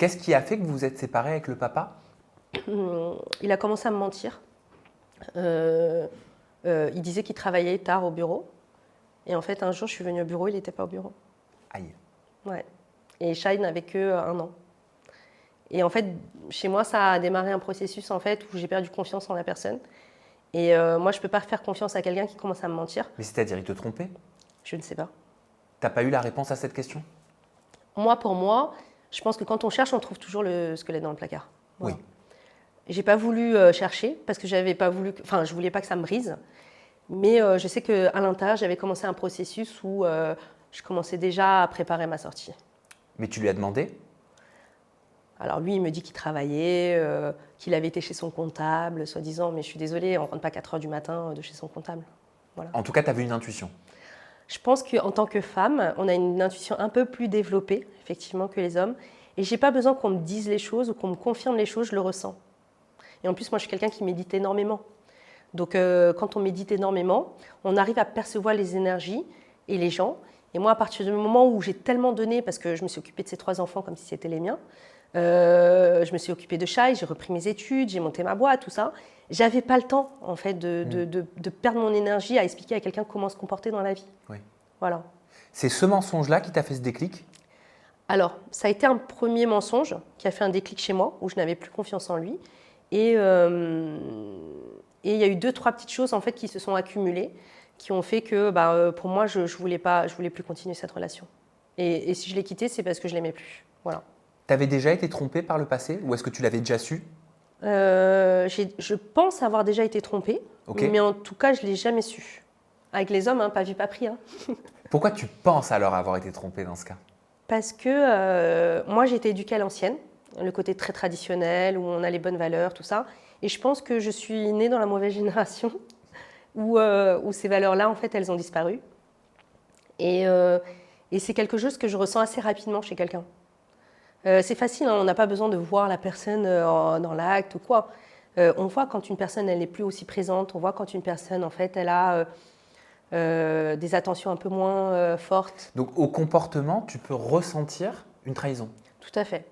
Qu'est-ce qui a fait que vous vous êtes séparés avec le papa? Il a commencé à me mentir. Il disait qu'il travaillait tard au bureau. Et en fait, un jour, je suis venue au bureau, il n'était pas au bureau. Aïe. Ouais. Et Shai n'avait que 1 an. Et en fait, chez moi, ça a démarré un processus en fait, où j'ai perdu confiance en la personne. Et moi, je ne peux pas faire confiance à quelqu'un qui commence à me mentir. Mais c'est-à-dire, il te trompait? Je ne sais pas. T'as pas eu la réponse à cette question? Moi, pour moi, je pense que quand on cherche, on trouve toujours le squelette dans le placard. Voilà. Oui. J'ai pas voulu chercher parce que j'avais pas voulu, enfin, je voulais pas que ça me brise. Mais je sais qu'à l'intérieur, j'avais commencé un processus où je commençais déjà à préparer ma sortie. Mais tu lui as demandé? Alors lui, il me dit qu'il travaillait, qu'il avait été chez son comptable, soi-disant, mais je suis désolée, on ne rentre pas 4 heures du matin de chez son comptable. Voilà. En tout cas, tu avais une intuition. Je pense qu'en tant que femme, on a une intuition un peu plus développée, effectivement, que les hommes. Et je n'ai pas besoin qu'on me dise les choses ou qu'on me confirme les choses, je le ressens. Et en plus, moi, je suis quelqu'un qui médite énormément. Donc, quand on médite énormément, on arrive à percevoir les énergies et les gens. Et moi, à partir du moment où j'ai tellement donné, parce que je me suis occupée de ces 3 enfants comme si c'était les miens, je me suis occupée de Shai, j'ai repris mes études, j'ai monté ma boîte, tout ça. J'avais pas le temps, en fait, de perdre mon énergie à expliquer à quelqu'un comment se comporter dans la vie. Oui. Voilà. C'est ce mensonge-là qui t'a fait ce déclic? Alors, ça a été un premier mensonge qui a fait un déclic chez moi, où je n'avais plus confiance en lui. Et il y a eu 2-3 petites choses en fait, qui se sont accumulées, qui ont fait que pour moi, je voulais plus continuer cette relation. Et si je l'ai quitté, c'est parce que je l'aimais plus. Voilà. T'avais déjà été trompée par le passé ou est-ce que tu l'avais déjà su? Je pense avoir déjà été trompée, Ok. mais en tout cas, je ne l'ai jamais su. Avec les hommes, hein, pas vu, pas pris. Hein. Pourquoi tu penses alors avoir été trompée dans ce cas? Parce que moi, j'ai été éduquée à l'ancienne, le côté très traditionnel, où on a les bonnes valeurs, tout ça. Et je pense que je suis née dans la mauvaise génération, où ces valeurs-là, en fait, elles ont disparu. Et c'est quelque chose que je ressens assez rapidement chez quelqu'un. C'est facile, hein, on n'a pas besoin de voir la personne dans l'acte ou quoi. On voit quand une personne, elle n'est plus aussi présente, on voit quand une personne, en fait, elle a des attentions un peu moins fortes. Donc au comportement, tu peux ressentir une trahison. Tout à fait.